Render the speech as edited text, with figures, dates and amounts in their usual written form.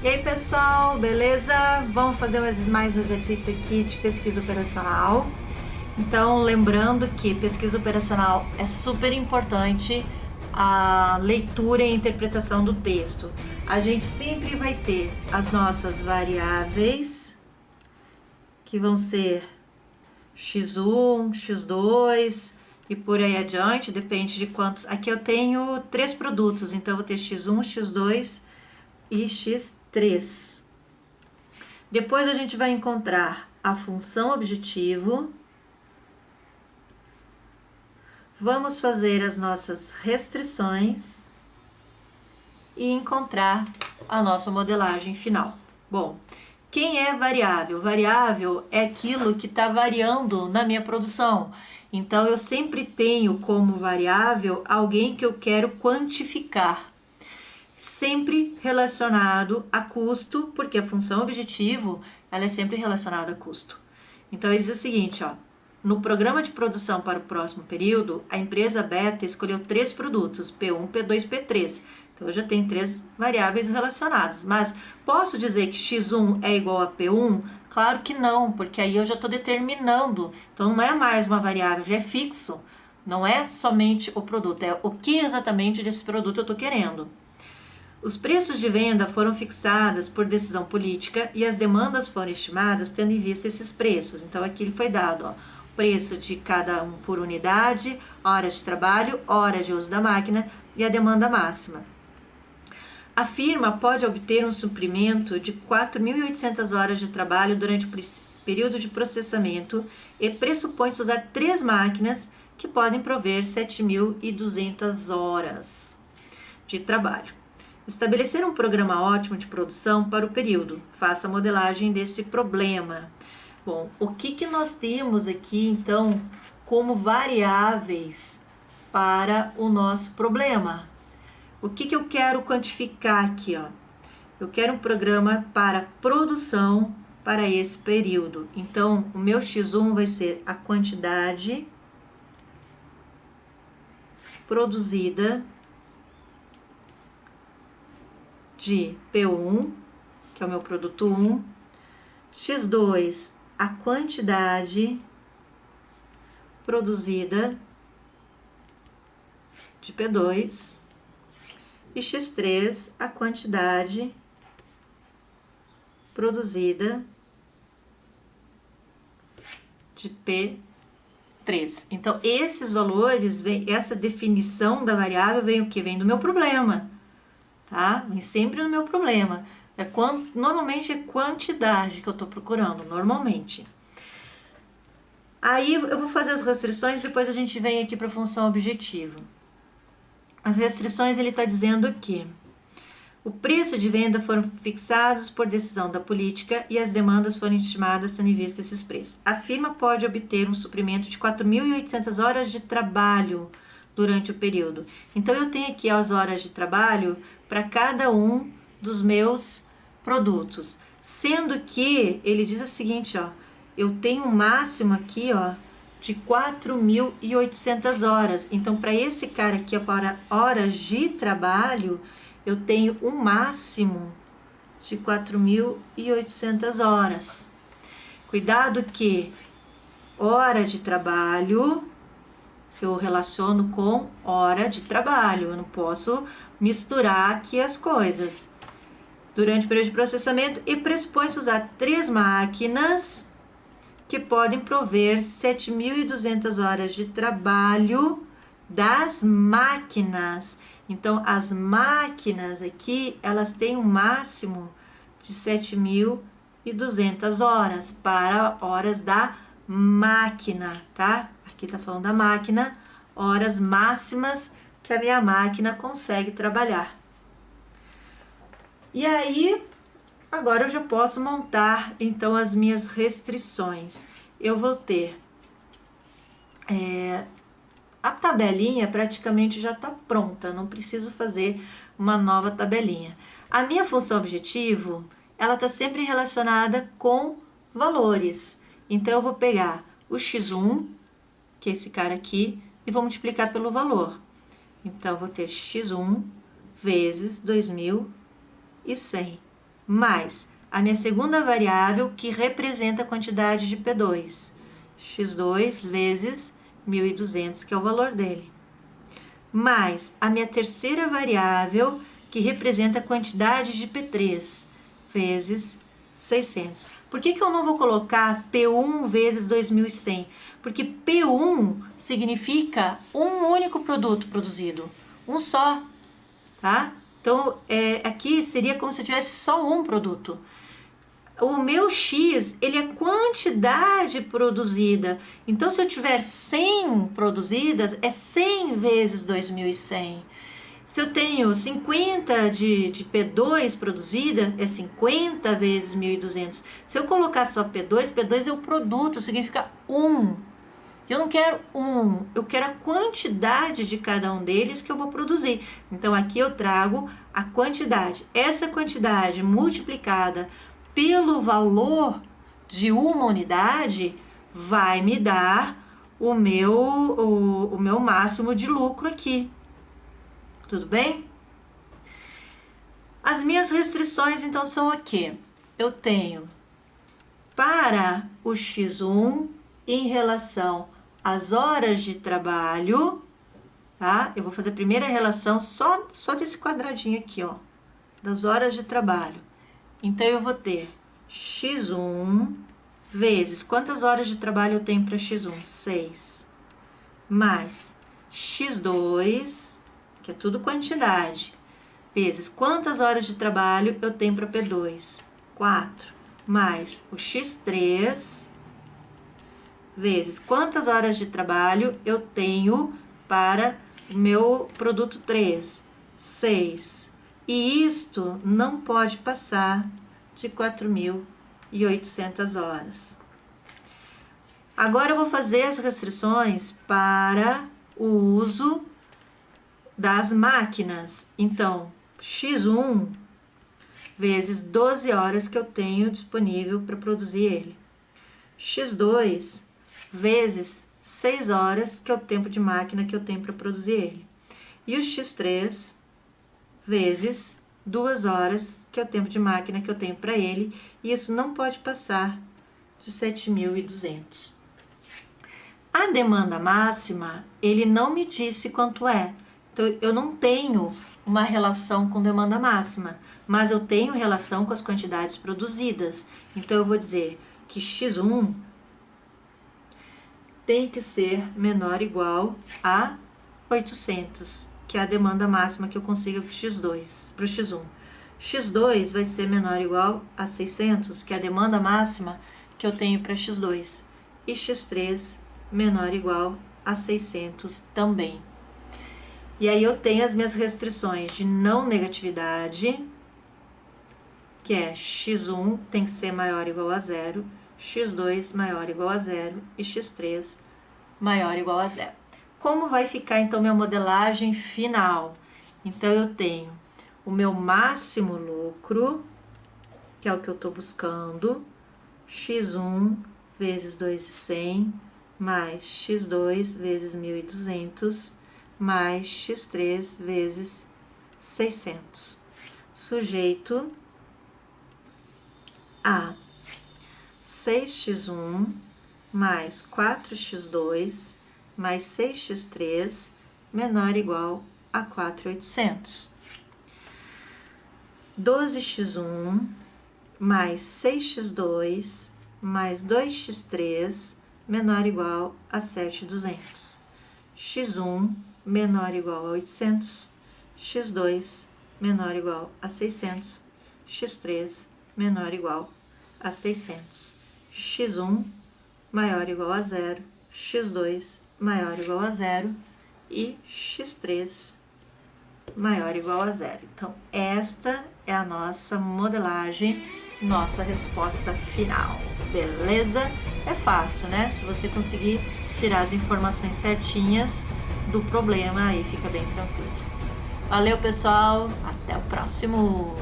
E aí, pessoal, beleza? Vamos fazer mais um exercício aqui de pesquisa operacional. Então, lembrando que pesquisa operacional é super importante a leitura e a interpretação do texto. A gente sempre vai ter as nossas variáveis, que vão ser x1, x2 e por aí adiante, depende de quantos. Aqui eu tenho 3 produtos, então eu vou ter x1, x2 e x3. Depois a gente vai encontrar a função objetivo. Vamos fazer as nossas restrições e encontrar a nossa modelagem final. Bom, quem é variável? Variável é aquilo que está variando na minha produção. Então, eu sempre tenho como variável alguém que eu quero quantificar. Sempre relacionado a custo, porque a função objetivo, ela é sempre relacionada a custo. Então, ele diz o seguinte, ó. No programa de produção para o próximo período, a empresa Beta escolheu 3 produtos, P1, P2, P3. Então, eu já tenho 3 variáveis relacionadas. Mas, posso dizer que x1 é igual a P1? Claro que não, porque aí eu já estou determinando. Então, não é mais uma variável, já é fixo. Não é somente o produto, é o que exatamente desse produto eu estou querendo. Os preços de venda foram fixados por decisão política e as demandas foram estimadas tendo em vista esses preços. Então, aqui ele foi dado, ó, preço de cada um por unidade, horas de trabalho, hora de uso da máquina e a demanda máxima. A firma pode obter um suprimento de 4.800 horas de trabalho durante o período de processamento e pressupõe-se usar 3 máquinas que podem prover 7.200 horas de trabalho. Estabelecer um programa ótimo de produção para o período. Faça a modelagem desse problema. Bom, o que nós temos aqui, então, como variáveis para o nosso problema? O que eu quero quantificar aqui, ó? Eu quero um programa para produção para esse período. Então, o meu x1 vai ser a quantidade produzida de P1, que é o meu produto 1, x2, a quantidade produzida de P2 e x3, a quantidade produzida de P3. Então, esses valores, essa definição da variável vem o que? Vem do meu problema, tá? Vem sempre no meu problema. Normalmente é quantidade que eu estou procurando, normalmente. Aí eu vou fazer as restrições, depois a gente vem aqui para a função objetivo. As restrições, ele está dizendo que o preço de venda foram fixados por decisão da política e as demandas foram estimadas tendo em vista esses preços. A firma pode obter um suprimento de 4.800 horas de trabalho durante o período. Então, eu tenho aqui as horas de trabalho para cada um dos meus produtos. Sendo que ele diz o seguinte, ó, eu tenho um máximo aqui, ó, de 4.800 horas. Então, para esse cara aqui, ó, para horas de trabalho, eu tenho um máximo de 4.800 horas. Cuidado que hora de trabalho eu relaciono com hora de trabalho. Eu não posso misturar aqui as coisas. Durante o período de processamento e pressupõe-se usar 3 máquinas que podem prover 7.200 horas de trabalho das máquinas. Então, as máquinas aqui, elas têm um máximo de 7.200 horas para horas da máquina, tá? Aqui tá falando da máquina, horas máximas que a minha máquina consegue trabalhar. E aí, agora eu já posso montar, então, as minhas restrições. Eu vou ter... a tabelinha praticamente já está pronta, não preciso fazer uma nova tabelinha. A minha função objetivo, ela está sempre relacionada com valores. Então, eu vou pegar o x1, que é esse cara aqui, e vou multiplicar pelo valor. Então, eu vou ter x1 vezes 2.100. mais a minha segunda variável, que representa a quantidade de P2, x2 vezes 1.200, que é o valor dele, mais a minha terceira variável, que representa a quantidade de P3, vezes 600. Por que eu não vou colocar P1 vezes 2.100? Porque P1 significa um único produto produzido, um só, tá? Então, aqui seria como se eu tivesse só um produto. O meu X, ele é quantidade produzida. Então, se eu tiver 100 produzidas, é 100 vezes 2.100. Se eu tenho 50 de P2 produzida, é 50 vezes 1.200. Se eu colocar só P2 é o produto, significa um. Eu não quero um, eu quero a quantidade de cada um deles que eu vou produzir. Então, aqui eu trago a quantidade. Essa quantidade multiplicada pelo valor de uma unidade vai me dar o meu máximo de lucro aqui. Tudo bem? As minhas restrições, então, são o quê? Eu tenho para o X1 em relação às horas de trabalho, tá? Eu vou fazer a primeira relação só desse quadradinho aqui, ó, das horas de trabalho. Então, eu vou ter X1 vezes quantas horas de trabalho eu tenho para X1? 6. Mais X2, que é tudo quantidade, vezes quantas horas de trabalho eu tenho para P2? 4. Mais o X3, vezes quantas horas de trabalho eu tenho para o meu produto 3? 6. E isto não pode passar de 4.800 horas. Agora eu vou fazer as restrições para o uso das máquinas. Então, X1 vezes 12 horas que eu tenho disponível para produzir ele. X2 vezes 6 horas, que é o tempo de máquina que eu tenho para produzir ele. E o X3 vezes 2 horas, que é o tempo de máquina que eu tenho para ele. E isso não pode passar de 7.200. A demanda máxima, ele não me disse quanto é. Então, eu não tenho uma relação com demanda máxima, mas eu tenho relação com as quantidades produzidas. Então, eu vou dizer que X1 tem que ser menor ou igual a 800, que é a demanda máxima que eu consigo para o X1. X2 vai ser menor ou igual a 600, que é a demanda máxima que eu tenho para X2. E X3 menor ou igual a 600 também. E aí eu tenho as minhas restrições de não negatividade, que é X1 tem que ser maior ou igual a 0, X2 maior ou igual a 0 e X3 maior ou igual a 0. Como vai ficar, então, minha modelagem final? Então, eu tenho o meu máximo lucro, que é o que eu estou buscando, X1 vezes 2.100, mais X2 vezes 1.200, mais X3 vezes 600, sujeito a 6x1 mais 4x2 mais 6x3 menor ou igual a 4.800. 12x1 mais 6x2 mais 2x3 menor ou igual a 7.200. X1 menor ou igual a 800, X2 menor ou igual a 600, X3 menor ou igual a 600. X1 maior ou igual a 0, X2 maior ou igual a 0 e X3 maior ou igual a 0. Então, esta é a nossa modelagem, nossa resposta final, beleza? É fácil, né? Se você conseguir tirar as informações certinhas do problema, aí fica bem tranquilo. Valeu, pessoal, até o próximo!